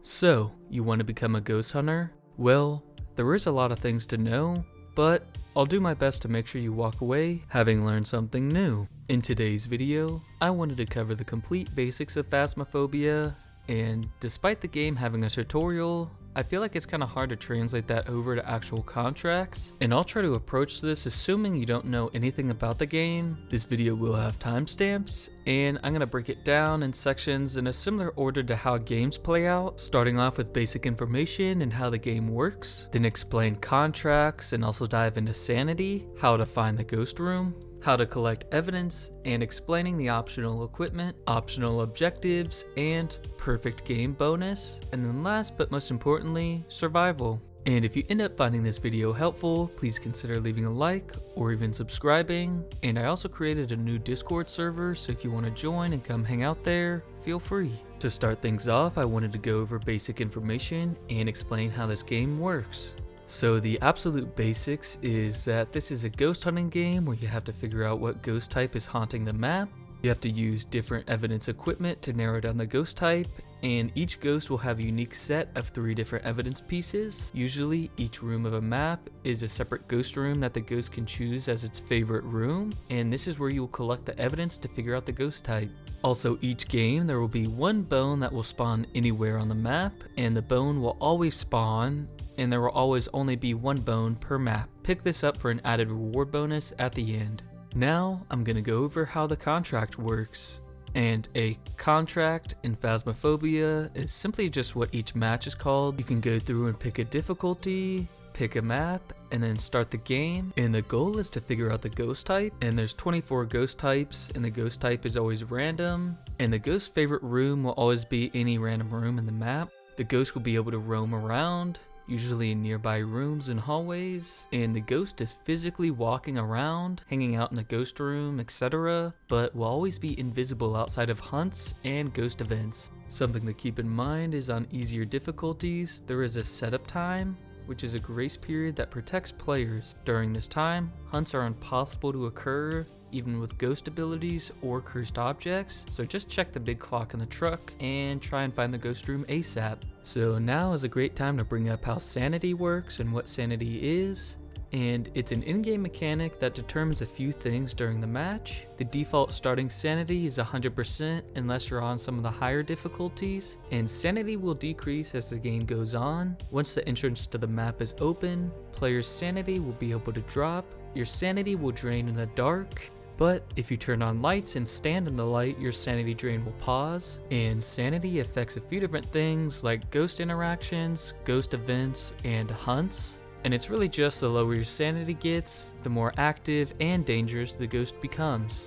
So, you want to become a ghost hunter? Well, there is a lot of things to know, but I'll do my best to make sure you walk away having learned something new. In today's video, I wanted to cover the complete basics of Phasmophobia, and despite the game having a tutorial, I feel like it's kind of hard to translate that over to actual contracts, and I'll try to approach this assuming you don't know anything about the game. This video will have timestamps, and I'm going to break it down in sections in a similar order to how games play out, starting off with basic information and how the game works, then explain contracts and also dive into Sanity, how to find the ghost room, how to collect evidence, and explaining the optional equipment, optional objectives, and perfect game bonus, and then last but most importantly, survival. And if you end up finding this video helpful, please consider leaving a like or even subscribing. And I also created a new Discord server, so if you want to join and come hang out there, feel free. To start things off, I wanted to go over basic information and explain how this game works. So the absolute basics is that this is a ghost hunting game where you have to figure out what ghost type is haunting the map. You have to use different evidence equipment to narrow down the ghost type, and each ghost will have a unique set of 3 different evidence pieces. Usually each room of a map is a separate ghost room that the ghost can choose as its favorite room, and this is where you will collect the evidence to figure out the ghost type. Also, each game there will be one bone that will spawn anywhere on the map, and the bone will always spawn, and there will always only be one bone per map. Pick this up for an added reward bonus at the end. Now I'm going to go over how the contract works. And a contract in Phasmophobia is simply just what each match is called. You can go through and pick a difficulty, pick a map, and then start the game. And the goal is to figure out the ghost type. And there's 24 ghost types, and the ghost type is always random. And the ghost's favorite room will always be any random room in the map. The ghost will be able to roam around, usually in nearby rooms and hallways, and the ghost is physically walking around, hanging out in the ghost room, etc., but will always be invisible outside of hunts and ghost events. Something to keep in mind is on easier difficulties, there is a setup time, which is a grace period that protects players. During this time, hunts are impossible to occur, even with ghost abilities or cursed objects, so just check the big clock in the truck and try and find the ghost room ASAP. So now is a great time to bring up how Sanity works and what Sanity is. And it's an in-game mechanic that determines a few things during the match. The default starting Sanity is 100% unless you're on some of the higher difficulties, and Sanity will decrease as the game goes on. Once the entrance to the map is open, players' Sanity will be able to drop. Your Sanity will drain in the dark, but if you turn on lights and stand in the light, your Sanity drain will pause. And Sanity affects a few different things like ghost interactions, ghost events, and hunts. And it's really just the lower your Sanity gets, the more active and dangerous the ghost becomes.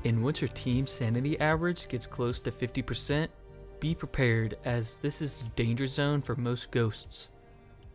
And once your team's Sanity average gets close to 50%, be prepared, as this is the danger zone for most ghosts.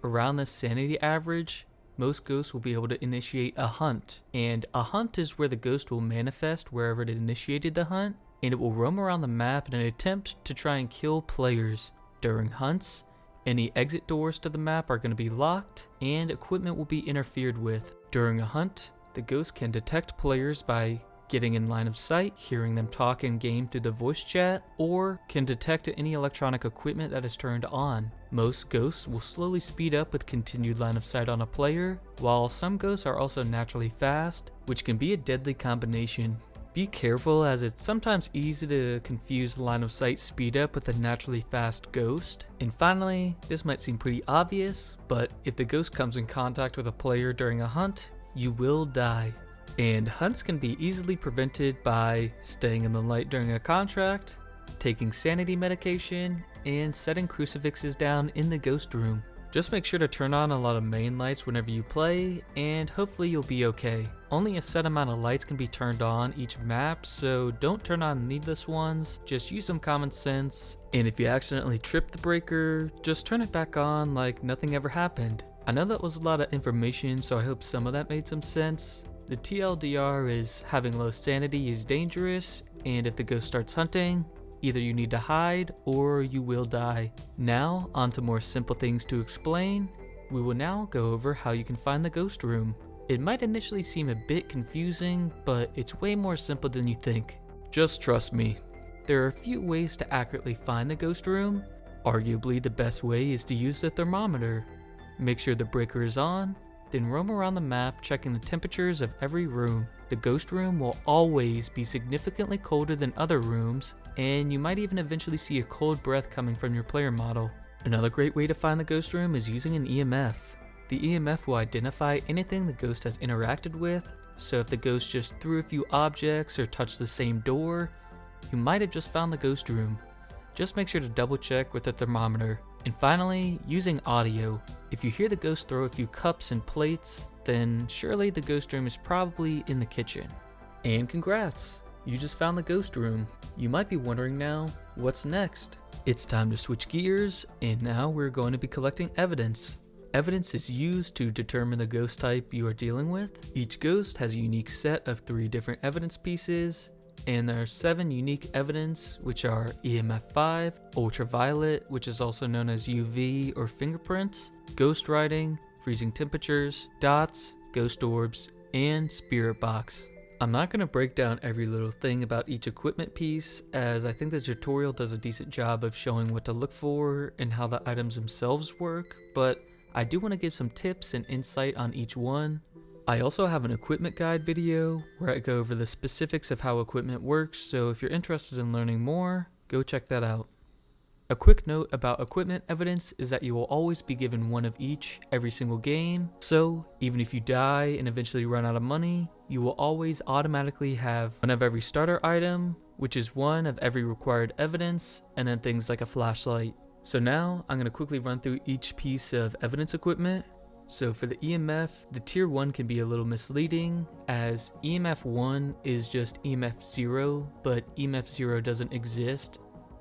Around this Sanity average, most ghosts will be able to initiate a hunt, and a hunt is where the ghost will manifest wherever it initiated the hunt, and it will roam around the map in an attempt to try and kill players. During hunts, any exit doors to the map are going to be locked, and equipment will be interfered with. During a hunt, the ghost can detect players by getting in line of sight, hearing them talk in game through the voice chat, or can detect any electronic equipment that is turned on. Most ghosts will slowly speed up with continued line of sight on a player, while some ghosts are also naturally fast, which can be a deadly combination. Be careful, as it's sometimes easy to confuse the line of sight speed up with a naturally fast ghost. And finally, this might seem pretty obvious, but if the ghost comes in contact with a player during a hunt, you will die. And hunts can be easily prevented by staying in the light during a contract, taking Sanity medication, and setting crucifixes in the ghost room. Just make sure to turn on a lot of main lights whenever you play, and hopefully you'll be okay. Only a set amount of lights can be turned on each map, so don't turn on needless ones, just use some common sense. And if you accidentally trip the breaker, just turn it back on like nothing ever happened. I know that was a lot of information, so I hope some of that made some sense. The TLDR is having low Sanity is dangerous, and if the ghost starts hunting, either you need to hide or you will die. Now, on to more simple things to explain. We will now go over how you can find the ghost room. It might initially seem a bit confusing, but it's way more simple than you think. Just trust me. There are a few ways to accurately find the ghost room. Arguably the best way is to use the thermometer. Make sure the breaker is on, then roam around the map checking the temperatures of every room. The ghost room will always be significantly colder than other rooms, and you might even eventually see a cold breath coming from your player model. Another great way to find the ghost room is using an EMF. The EMF will identify anything the ghost has interacted with, so if the ghost just threw a few objects or touched the same door, you might have just found the ghost room. Just make sure to double check with the thermometer. And finally, using audio. If you hear the ghost throw a few cups and plates, then surely the ghost room is probably in the kitchen. And congrats! You just found the ghost room. You might be wondering now, what's next? It's time to switch gears, and now we're going to be collecting evidence. Evidence is used to determine the ghost type you are dealing with. Each ghost has a unique set of 3 different evidence pieces, and there are 7 unique evidence, which are EMF 5, ultraviolet, which is also known as UV or fingerprints, ghost writing, freezing temperatures, dots, ghost orbs, and spirit box. I'm not going to break down every little thing about each equipment piece, as I think the tutorial does a decent job of showing what to look for and how the items themselves work, but I do want to give some tips and insight on each one. I also have an equipment guide video where I go over the specifics of how equipment works, so if you're interested in learning more, go check that out. A quick note about equipment evidence is that you will always be given one of each every single game, so even if you die and eventually run out of money, you will always automatically have one of every starter item, which is one of every required evidence, and then things like a flashlight. So now I'm going to quickly run through each piece of evidence equipment. So for the EMF, the tier 1 can be a little misleading, as EMF 1 is just EMF 0, but EMF 0 doesn't exist.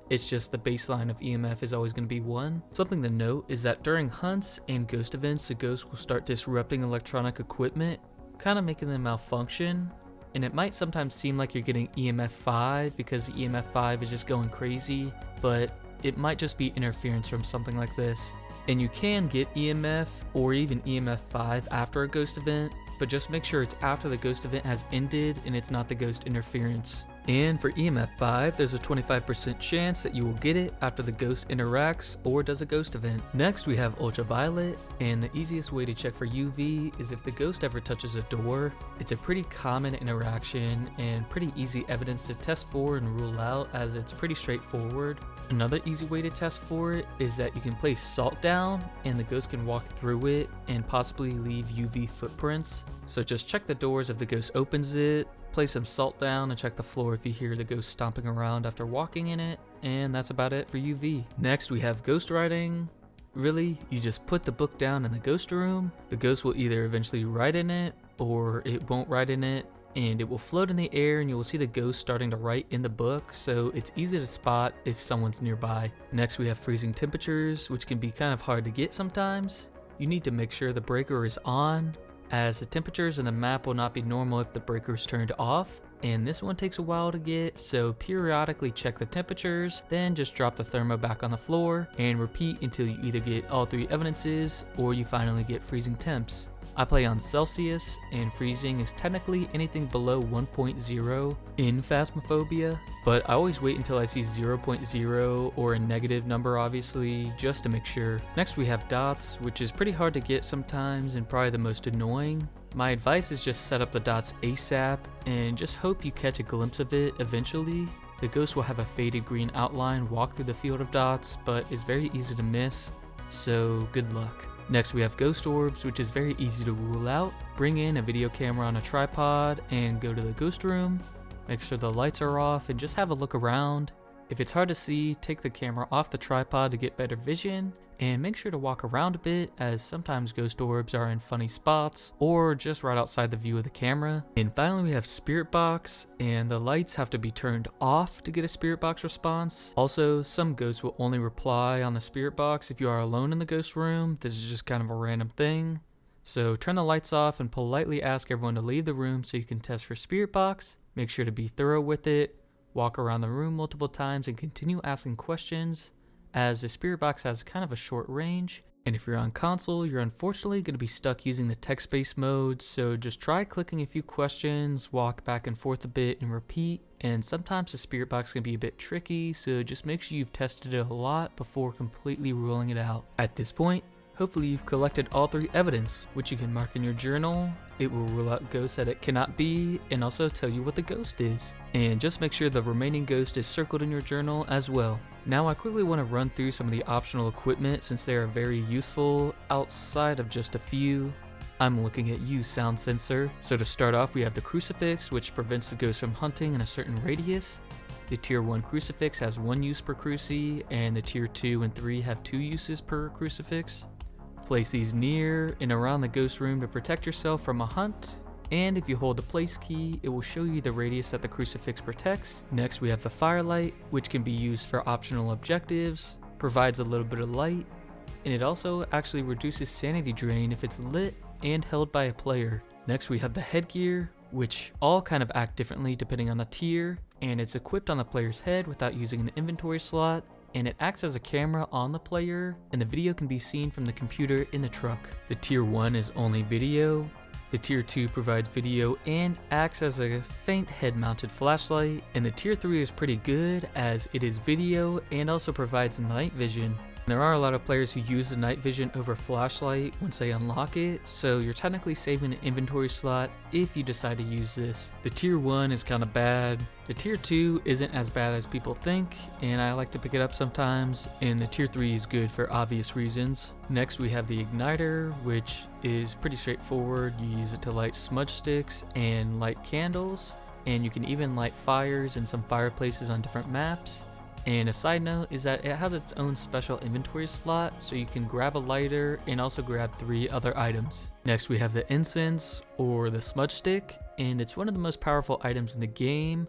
It's just the baseline of EMF is always going to be 1. Something to note is that during hunts and ghost events, the ghost will start disrupting electronic equipment, kind of making them malfunction, and it might sometimes seem like you're getting EMF 5 because the EMF 5 is just going crazy, but it might just be interference from something like this. And you can get EMF or even EMF 5 after a ghost event, but just make sure it's after the ghost event has ended and it's not the ghost interference. And for EMF 5, there's a 25% chance that you will get it after the ghost interacts or does a ghost event. Next we have ultraviolet, and the easiest way to check for UV is if the ghost ever touches a door. It's a pretty common interaction and pretty easy evidence to test for and rule out, as it's pretty straightforward. Another easy way to test for it is that you can place salt down and the ghost can walk through it and possibly leave UV footprints. So just check the doors if the ghost opens it, place some salt down and check the floor if you hear the ghost stomping around after walking in it, and that's about it for UV. Next we have ghost writing. Really, you just put the book down in the ghost room. The ghost will either eventually write in it or it won't write in it, and it will float in the air and you will see the ghost starting to write in the book, so it's easy to spot if someone's nearby. Next we have freezing temperatures, which can be kind of hard to get sometimes. You need to make sure the breaker is on, as the temperatures in the map will not be normal if the breaker is turned off, and this one takes a while to get, so periodically check the temperatures, then just drop the thermo back on the floor and repeat until you either get all 3 evidences or you finally get freezing temps. I play on Celsius, and freezing is technically anything below 1.0 in Phasmophobia, but I always wait until I see 0.0 or a negative number obviously, just to make sure. Next we have dots, which is pretty hard to get sometimes and probably the most annoying. My advice is just set up the dots ASAP and just hope you catch a glimpse of it eventually. The ghost will have a faded green outline walk through the field of dots, but is very easy to miss, so good luck. Next we have ghost orbs, which is very easy to rule out. Bring in a video camera on a tripod and go to the ghost room. Make sure the lights are off and just have a look around. If it's hard to see, take the camera off the tripod to get better vision, and make sure to walk around a bit, as sometimes ghost orbs are in funny spots or just right outside the view of the camera. And finally we have spirit box, and the lights have to be turned off to get a spirit box response. Also, some ghosts will only reply on the spirit box if you are alone in the ghost room. This is just kind of a random thing. So turn the lights off and politely ask everyone to leave the room so you can test for spirit box. Make sure to be thorough with it. Walk around the room multiple times and continue asking questions, as the spirit box has kind of a short range, And if you're on console, you're unfortunately going to be stuck using the text-based mode, so just try clicking a few questions, walk back and forth a bit, and repeat. And sometimes the spirit box can be a bit tricky, so just make sure you've tested it a lot before completely ruling it out. At this point, hopefully you've collected all 3 evidence, which you can mark in your journal. It will rule out ghosts that it cannot be, and also tell you what the ghost is. And just make sure the remaining ghost is circled in your journal as well. Now I quickly want to run through some of the optional equipment since they are very useful outside of just a few. I'm looking at you, sound sensor. So to start off, we have the crucifix, which prevents the ghost from hunting in a certain radius. The tier 1 crucifix has 1 use per cruci, and the tier 2 and 3 have 2 uses per crucifix. Place these near and around the ghost room to protect yourself from a hunt. And if you hold the place key, it will show you the radius that the crucifix protects. Next we have the firelight, which can be used for optional objectives, provides a little bit of light, and it also actually reduces sanity drain if it's lit and held by a player. Next we have the headgear, which all kind of act differently depending on the tier, and it's equipped on the player's head without using an inventory slot, and it acts as a camera on the player, and the video can be seen from the computer in the truck. The tier 1 is only video. The tier 2 provides video and acts as a faint head-mounted flashlight, and the tier 3 is pretty good as it is video and also provides night vision. There are a lot of players who use the night vision over flashlight once they unlock it, so you're technically saving an inventory slot if you decide to use this. The tier 1 is kind of bad. The tier 2 isn't as bad as people think, and I like to pick it up sometimes, and the tier 3 is good for obvious reasons. Next we have the igniter, which is pretty straightforward. You use it to light smudge sticks and light candles, and you can even light fires in some fireplaces on different maps. And a side note is that it has its own special inventory slot, so you can grab a lighter and also grab 3 other items. Next we have the incense or the smudge stick, and it's one of the most powerful items in the game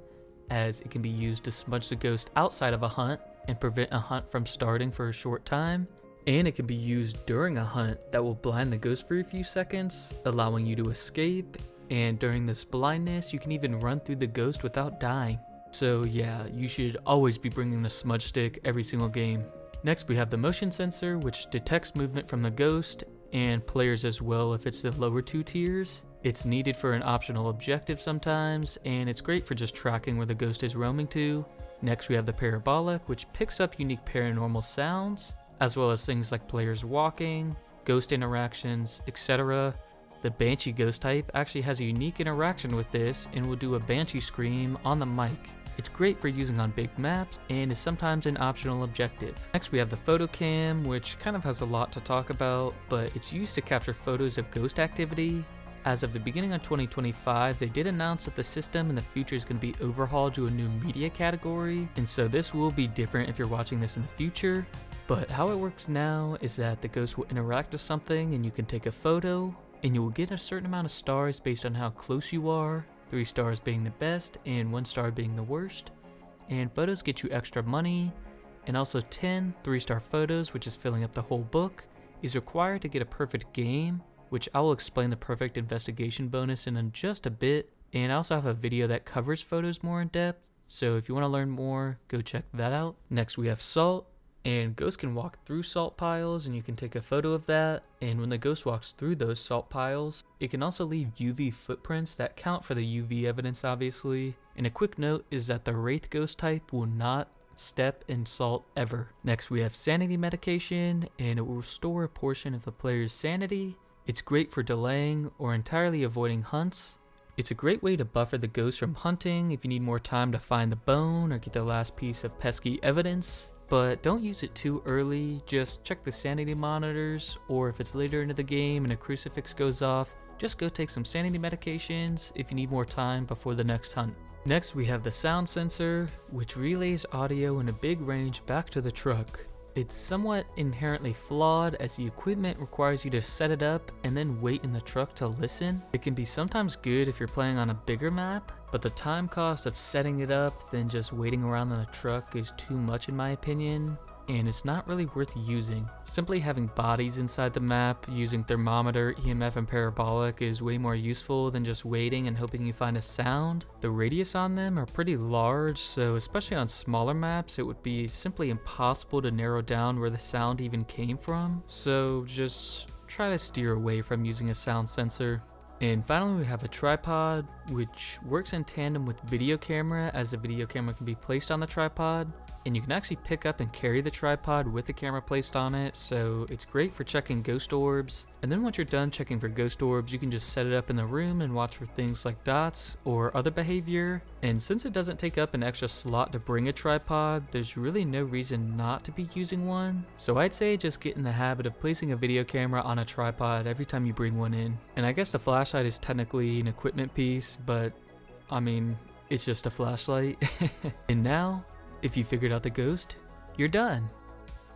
as it can be used to smudge the ghost outside of a hunt and prevent a hunt from starting for a short time. And it can be used during a hunt that will blind the ghost for a few seconds, allowing you to escape, and during this blindness you can even run through the ghost without dying. So yeah, you should always be bringing the smudge stick every single game. Next we have the motion sensor, which detects movement from the ghost and players as well if it's the lower 2 tiers. It's needed for an optional objective sometimes, and it's great for just tracking where the ghost is roaming to. Next we have the parabolic, which picks up unique paranormal sounds, as well as things like players walking, ghost interactions, etc. The Banshee ghost type actually has a unique interaction with this and will do a Banshee scream on the mic. It's great for using on big maps and is sometimes an optional objective. Next we have the photo cam, which kind of has a lot to talk about, but it's used to capture photos of ghost activity. As of the beginning of 2025, they did announce that the system in the future is going to be overhauled to a new media category, and so this will be different if you're watching this in the future. But how it works now is that the ghost will interact with something and you can take a photo, and you will get a certain amount of stars based on how close you are, 3 stars being the best and 1 star being the worst. And photos get you extra money, and also 10 3-star photos, which is filling up the whole book, is required to get a perfect game, which I will explain the perfect investigation bonus in just a bit. And I also have a video that covers photos more in depth, so if you want to learn more, go check that out. Next we have salt. And ghosts can walk through salt piles and you can take a photo of that, and when the ghost walks through those salt piles, it can also leave UV footprints that count for the UV evidence obviously. And a quick note is that the Wraith ghost type will not step in salt ever. Next we have sanity medication, and it will restore a portion of the player's sanity. It's great for delaying or entirely avoiding hunts. It's a great way to buffer the ghost from hunting if you need more time to find the bone or get the last piece of pesky evidence. But don't use it too early, just check the sanity monitors, or if it's later into the game and a crucifix goes off, just go take some sanity medications if you need more time before the next hunt. Next we have the sound sensor, which relays audio in a big range back to the truck. It's somewhat inherently flawed as the equipment requires you to set it up and then wait in the truck to listen. It can be sometimes good if you're playing on a bigger map, but the time cost of setting it up then just waiting around in the truck is too much in my opinion. and it's not really worth using. Simply having bodies inside the map, using thermometer, EMF, and parabolic is way more useful than just waiting and hoping you find a sound. The radius on them are pretty large, so especially on smaller maps, it would be simply impossible to narrow down where the sound even came from, so just try to steer away from using a sound sensor. And finally, we have a tripod, which works in tandem with video camera, as the video camera can be placed on the tripod, and you can actually pick up and carry the tripod with the camera placed on it, so it's great for checking ghost orbs. And then once you're done checking for ghost orbs, you can just set it up in the room and watch for things like dots or other behavior. And since it doesn't take up an extra slot to bring a tripod, there's really no reason not to be using one. So I'd say just get in the habit of placing a video camera on a tripod every time you bring one in. And I guess the flashlight is technically an equipment piece, but I mean, it's just a flashlight. And now, if you figured out the ghost, you're done.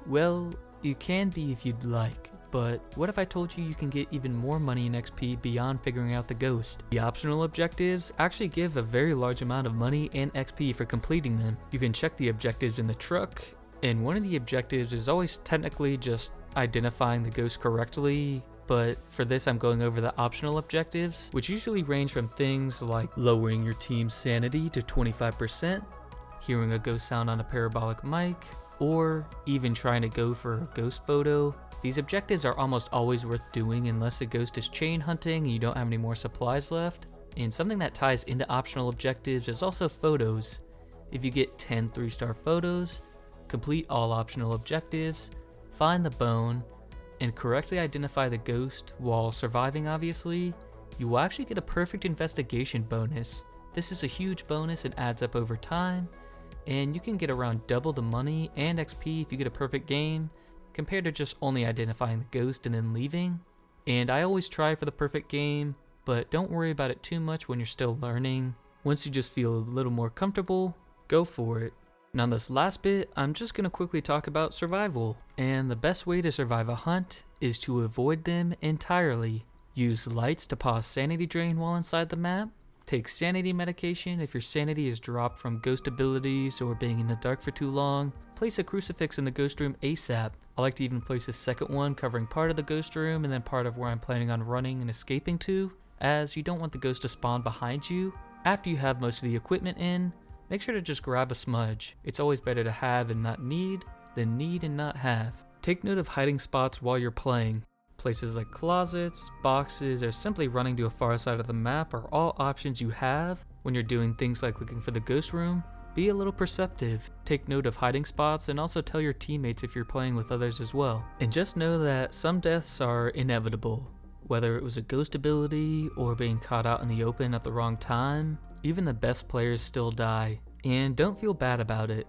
Well, you can be if you'd like, but what if I told you you can get even more money in XP beyond figuring out the ghost? The optional objectives actually give a very large amount of money and XP for completing them. You can check the objectives in the truck, and one of the objectives is always technically just identifying the ghost correctly, but for this I'm going over the optional objectives, which usually range from things like lowering your team's sanity to 25%, hearing a ghost sound on a parabolic mic, or even trying to go for a ghost photo. These objectives are almost always worth doing unless a ghost is chain hunting and you don't have any more supplies left. And something that ties into optional objectives is also photos. If you get 10 3-star photos, complete all optional objectives, find the bone, and correctly identify the ghost while surviving obviously, you will actually get a perfect investigation bonus. This is a huge bonus and adds up over time, and you can get around double the money and XP if you get a perfect game, compared to just only identifying the ghost and then leaving. And I always try for the perfect game, but don't worry about it too much when you're still learning. Once you just feel a little more comfortable, go for it. Now this last bit, I'm just going to quickly talk about survival, and the best way to survive a hunt is to avoid them entirely. Use lights to pause sanity drain while inside the map. Take sanity medication if your sanity is dropped from ghost abilities or being in the dark for too long. Place a crucifix in the ghost room ASAP. I like to even place a second one covering part of the ghost room and then part of where I'm planning on running and escaping to, as you don't want the ghost to spawn behind you. After you have most of the equipment in, make sure to just grab a smudge. It's always better to have and not need than need and not have. Take note of hiding spots while you're playing. Places like closets, boxes, or simply running to a far side of the map are all options you have when you're doing things like looking for the ghost room. Be a little perceptive, take note of hiding spots, and also tell your teammates if you're playing with others as well. And just know that some deaths are inevitable. Whether it was a ghost ability or being caught out in the open at the wrong time, even the best players still die. And don't feel bad about it.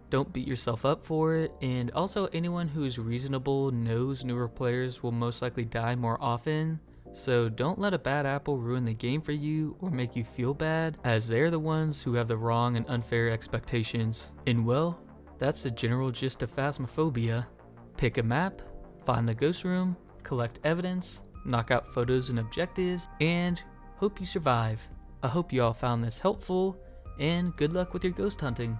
Don't beat yourself up for it, and also anyone who is reasonable knows newer players will most likely die more often, so don't let a bad apple ruin the game for you or make you feel bad, as they're the ones who have the wrong and unfair expectations. And well, that's the general gist of Phasmophobia. Pick a map, find the ghost room, collect evidence, knock out photos and objectives, and hope you survive. I hope you all found this helpful, and good luck with your ghost hunting.